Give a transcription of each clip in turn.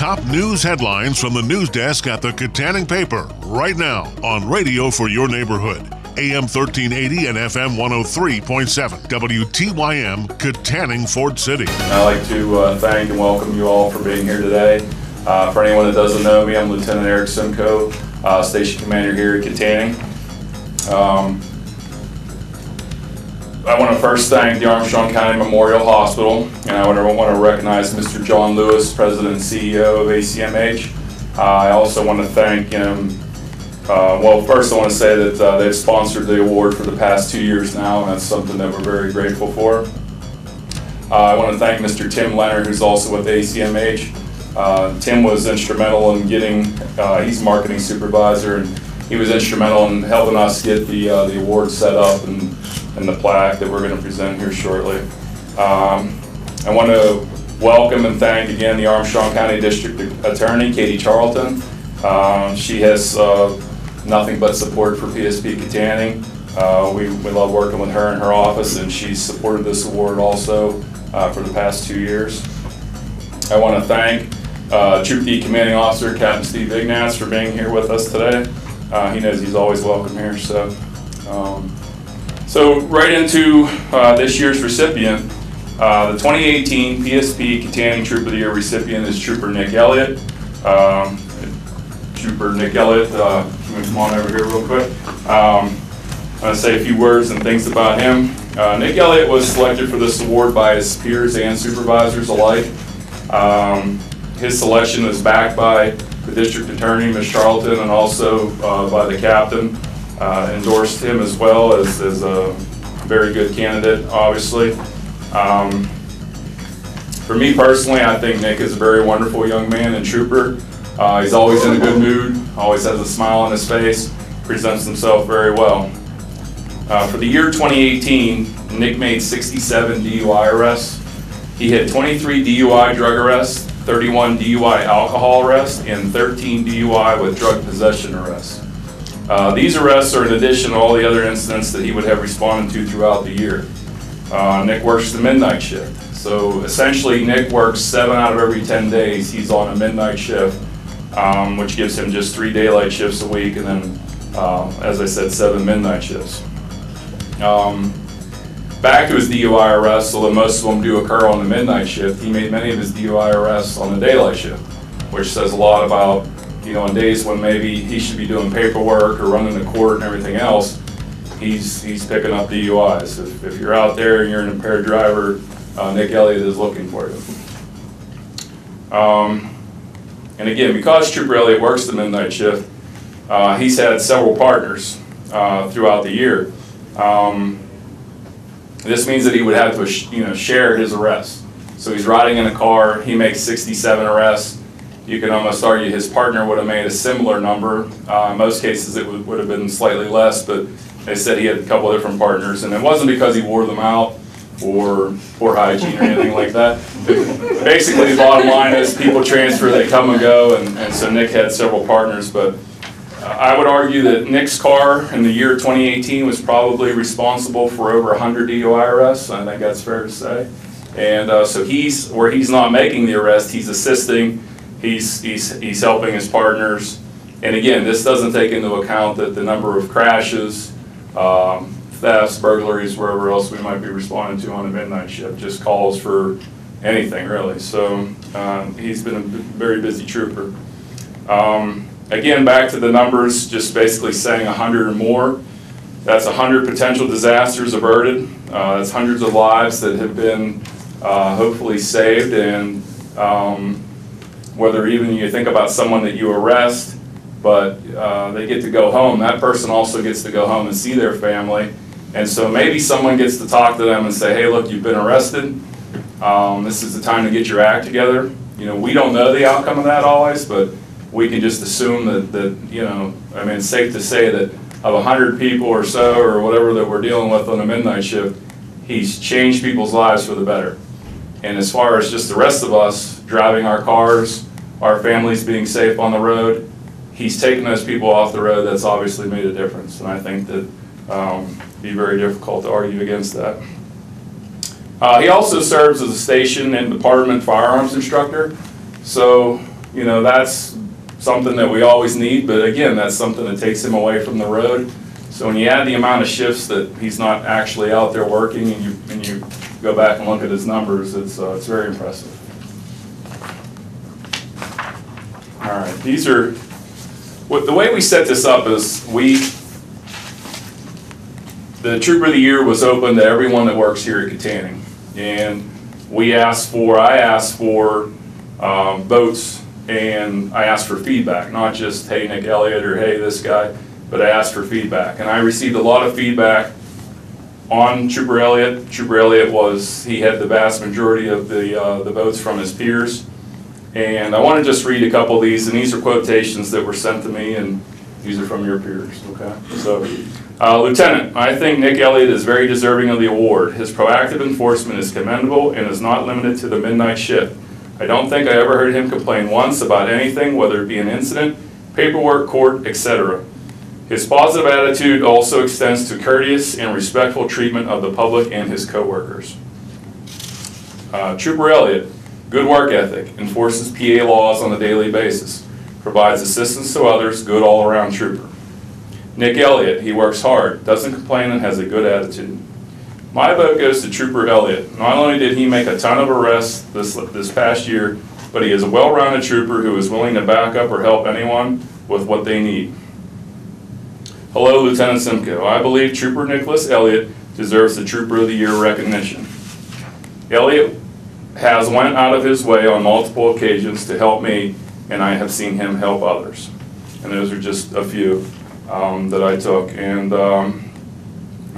top news headlines from the news desk at the Kittanning paper right now on radio for your neighborhood. AM 1380 and FM 103.7 WTYM Kittanning, Ford City. I'd like to thank and welcome you all for being here today. For anyone that doesn't know me, I'm Lieutenant Eric Simko, Station Commander here at Kittanning. I want to first thank the Armstrong County Memorial Hospital, and I want to recognize Mr. John Lewis, President and CEO of ACMH. I also want to thank him. Well, first I want to say that they've sponsored the award for the past 2 years now, and that's something that we're very grateful for. I want to thank Mr. Tim Leonard, who's also with ACMH. Tim was instrumental in getting, he's marketing supervisor, and he was instrumental in helping us get the award set up and the plaque that we're going to present here shortly. I want to welcome and thank again the Armstrong County District Attorney, Katie Charlton. She has nothing but support for PSP Kittanning. We love working with her in her office, and she's supported this award also for the past 2 years. I want to thank Troop D Commanding Officer Captain Steve Ignatz for being here with us today. He knows he's always welcome here. So right into this year's recipient, the 2018 PSP Kittanning Troop of the Year recipient is Trooper Nick Elliott. Trooper Nick Elliott, can we come on over here real quick? I'm going to say a few words and things about him. Nick Elliott was selected for this award by his peers and supervisors alike. His selection was backed by the District Attorney, Ms. Charlton, and also by the Captain. Endorsed him as well as a very good candidate, obviously. For me personally, I think Nick is a very wonderful young man and trooper. He's always in a good mood, always has a smile on his face, presents himself very well. For the year 2018, Nick made 67 DUI arrests. He had 23 DUI drug arrests, 31 DUI alcohol arrests, and 13 DUI with drug possession arrests. These arrests are in addition to all the other incidents that he would have responded to throughout the year. Nick works the midnight shift. So essentially Nick works 7 out of every 10 days. He's on a midnight shift, which gives him just 3 daylight shifts a week, and then, as I said, 7 midnight shifts. Back to his DUI arrests, although most of them do occur on the midnight shift, he made many of his DUI arrests on the daylight shift, which says a lot about, you know, on days when maybe he should be doing paperwork or running the court and everything else, he's picking up DUIs. If you're out there and you're an impaired driver, Nick Elliott is looking for you. And again, because Trooper Elliott works the midnight shift, he's had several partners throughout the year. This means that he would have to, share his arrests. So he's riding in a car, he makes 67 arrests. You can almost argue his partner would have made a similar number. In most cases it would have been slightly less, but they said he had a couple of different partners, and it wasn't because he wore them out or poor hygiene or anything like that. Basically the bottom line is people transfer, they come and go, and so Nick had several partners, but I would argue that Nick's car in the year 2018 was probably responsible for over 100 DUI arrests. I think that's fair to say. And so where he's not making the arrest, he's assisting, he's helping his partners. And again, this doesn't take into account that the number of crashes, thefts, burglaries, wherever else we might be responding to on a midnight shift, just calls for anything really. So he's been a very busy trooper. Again, back to the numbers, just basically saying 100 or more. That's 100 potential disasters averted. That's hundreds of lives that have been hopefully saved, and whether even you think about someone that you arrest, but they get to go home, that person also gets to go home and see their family. And so maybe someone gets to talk to them and say, hey, look, you've been arrested. This is the time to get your act together. You know, we don't know the outcome of that always, but we can just assume that I mean, it's safe to say that of 100 people or so, or whatever that we're dealing with on a midnight shift, he's changed people's lives for the better. And as far as just the rest of us driving our cars, our families being safe on the road, he's taken those people off the road. That's obviously made a difference, and I think that it'd be very difficult to argue against that. He also serves as a station and department firearms instructor. So you know, that's something that we always need, but again, that's something that takes him away from the road. So when you add the amount of shifts that he's not actually out there working, and you go back and look at his numbers, it's very impressive. All right, these are, the way we set this up is the Trooper of the Year was open to everyone that works here at Kittanning. And I asked for votes, and I asked for feedback, not just, hey, Nick Elliott, or hey, this guy, but I asked for feedback. And I received a lot of feedback on Trooper Elliott. Trooper Elliott he had the vast majority of the votes from his peers. And I want to just read a couple of these, and these are quotations that were sent to me, and these are from your peers, okay? So, Lieutenant, I think Nick Elliott is very deserving of the award. His proactive enforcement is commendable and is not limited to the midnight shift. I don't think I ever heard him complain once about anything, whether it be an incident, paperwork, court, etc. His positive attitude also extends to courteous and respectful treatment of the public and his coworkers. Trooper Elliott, good work ethic, enforces PA laws on a daily basis, provides assistance to others, good all-around trooper. Nick Elliott, he works hard, doesn't complain, and has a good attitude. My vote goes to Trooper Elliott. Not only did he make a ton of arrests this past year, but he is a well-rounded trooper who is willing to back up or help anyone with what they need. Hello, Lieutenant Simko. I believe Trooper Nickolas Elliott deserves the Trooper of the Year recognition. Elliott has went out of his way on multiple occasions to help me, and I have seen him help others. And those are just a few that I took. And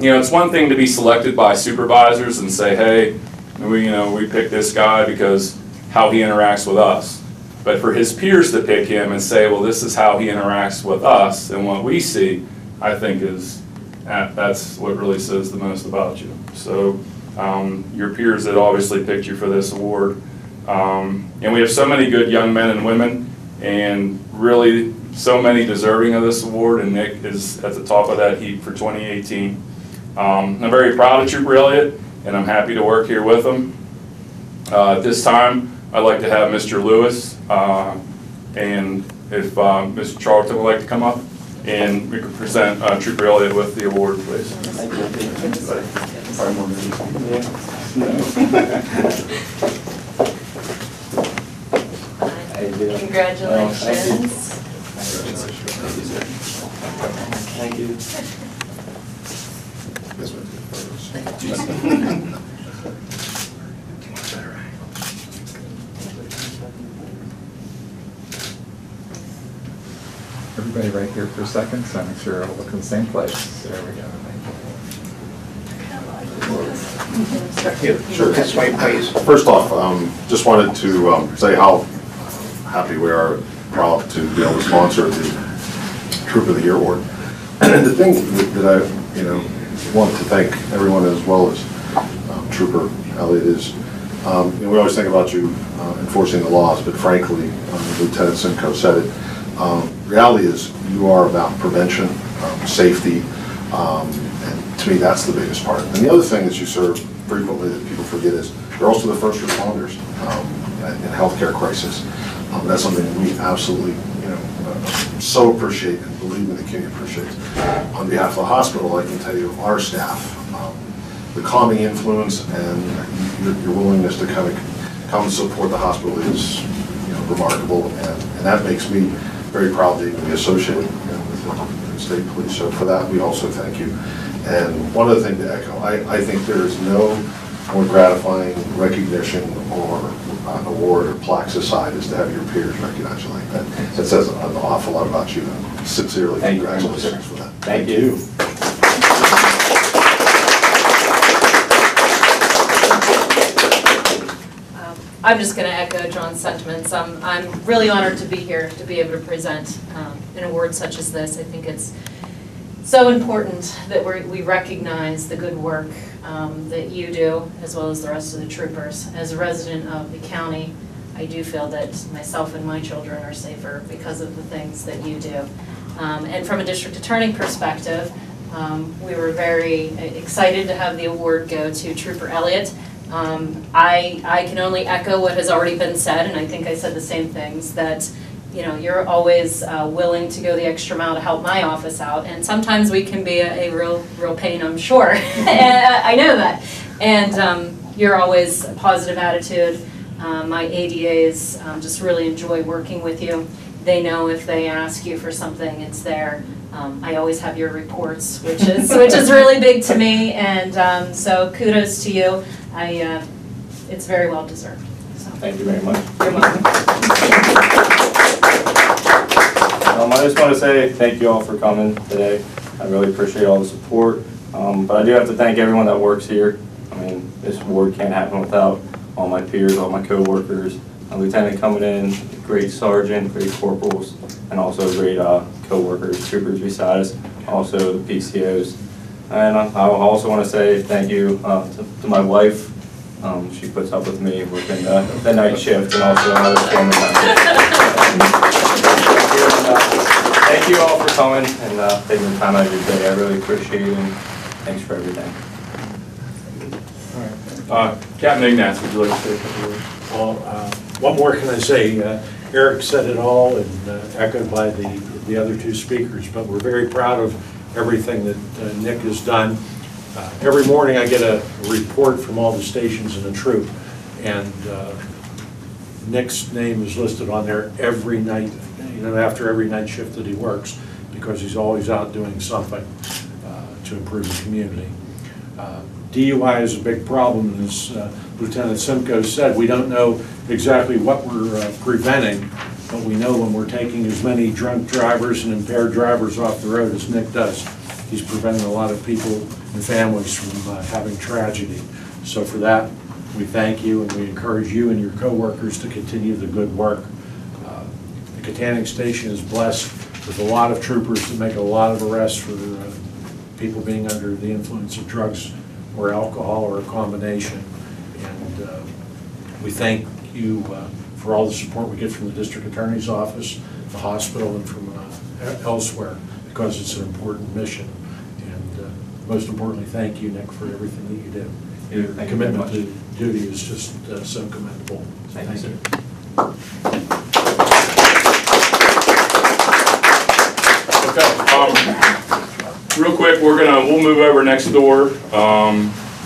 you know, it's one thing to be selected by supervisors and say, hey, we picked this guy because how he interacts with us. But for his peers to pick him and say, well, this is how he interacts with us and what we see, I think that's what really says the most about you. So your peers that obviously picked you for this award. And we have so many good young men and women, and really so many deserving of this award, and Nick is at the top of that heap for 2018. I'm very proud of Trooper Elliott, and I'm happy to work here with him. At this time, I'd like to have Mr. Lewis, and if Mr. Charlton would like to come up, and we could present Trooper Elliott with the award, please. Congratulations. Thank you. Everybody right here for a second, so make sure I'll look in the same place. There we go. Sure. This way, please. First off, just wanted to say how happy we are, proud to be able to sponsor the Trooper of the Year award. And the thing that I want to thank everyone as well as Trooper Elliott is, we always think about you enforcing the laws, but frankly, Lieutenant Simko said it. Reality is you are about prevention, safety, and to me that's the biggest part. And the other thing that you serve frequently that people forget is you're also the first responders in healthcare crisis. That's something that we absolutely so appreciate, and believe me, the community appreciates. On behalf of the hospital, I can tell you our staff, the calming influence and your willingness to come and support the hospital is remarkable, and that makes me very proud to even be associated with the state police. So for that, we also thank you. And one other thing to echo, I think there is no more gratifying recognition or award or plaques aside is to have your peers recognize you like that. That says an awful lot about you. Sincerely, congratulations for that. Thank you. I'm just going to echo John's sentiments. I'm really honored to be here, to be able to present an award such as this. I think it's so important that we recognize the good work that you do, as well as the rest of the troopers. As a resident of the county, I do feel that myself and my children are safer because of the things that you do. And from a district attorney perspective, we were very excited to have the award go to Trooper Elliott. I can only echo what has already been said, and I think I said the same things, that you're always willing to go the extra mile to help my office out, and sometimes we can be a real pain, I'm sure. I know that. And you're always a positive attitude. My ADAs just really enjoy working with you. They know if they ask you for something, it's there. I always have your reports, which is really big to me, and so kudos to you. It's very well deserved. So. Thank you very much. You're welcome. I just want to say thank you all for coming today. I really appreciate all the support, but I do have to thank everyone that works here. I mean, this award can't happen without all my peers, all my co-workers, a lieutenant coming in, great sergeant, great corporals, and also great co-workers, troopers beside us, also the PCOs. And I also want to say thank you to my wife. She puts up with me working the night shift and also another family member. Thank you all for coming and taking the time out of your day. I really appreciate it, and thanks for everything. Captain Ignatz, would you like to say a couple words? Well, what more can I say? Eric said it all, and echoed by the other two speakers, but we're very proud of everything that Nick has done. Every morning I get a report from all the stations in the troop, and Nick's name is listed on there every night, after every night shift that he works, because he's always out doing something to improve the community. DUI is a big problem, and as Lieutenant Simko said, we don't know exactly what we're preventing, but we know when we're taking as many drunk drivers and impaired drivers off the road as Nick does, he's preventing a lot of people and families from having tragedy. So for that, we thank you, and we encourage you and your co-workers to continue the good work. The Kittanning Station is blessed with a lot of troopers that make a lot of arrests for people being under the influence of drugs or alcohol or a combination. And we thank you for all the support we get from the District Attorney's Office, the hospital, and from elsewhere, because it's an important mission. And most importantly, thank you, Nick, for everything that you do. Your commitment to duty is just so commendable. Thank you, sir. Okay. Real quick, we'll move over next door.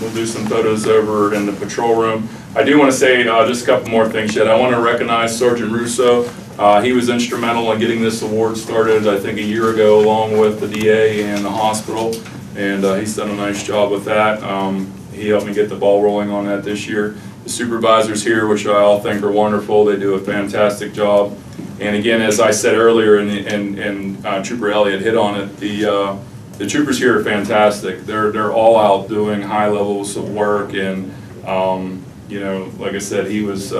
We'll do some photos over in the patrol room. I do want to say just a couple more things yet. I want to recognize Sergeant Russo. He was instrumental in getting this award started, I think, a year ago, along with the DA and the hospital, and he's done a nice job with that. He helped me get the ball rolling on that this year. The supervisors here, which I all think are wonderful, they do a fantastic job. And again, as I said earlier, and Trooper Elliott hit on it, the troopers here are fantastic. They're all out doing high levels of work, and like I said, he was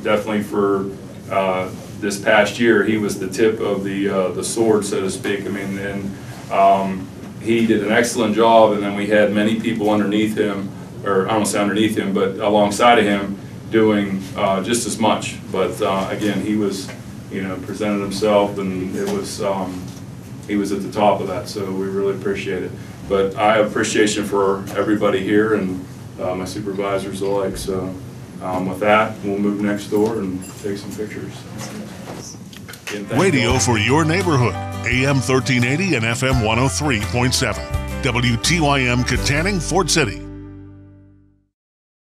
definitely for this past year, he was the tip of the sword, so to speak. I mean, and he did an excellent job, and then we had many people underneath him, or I don't say underneath him, but alongside of him, doing just as much. But again, he was, presented himself, and it was he was at the top of that, so we really appreciate it. But I have appreciation for everybody here and my supervisors alike. So with that, we'll move next door and take some pictures. Again, Radio for your neighborhood, AM 1380 and FM 103.7. WTYM Kittanning, Fort City.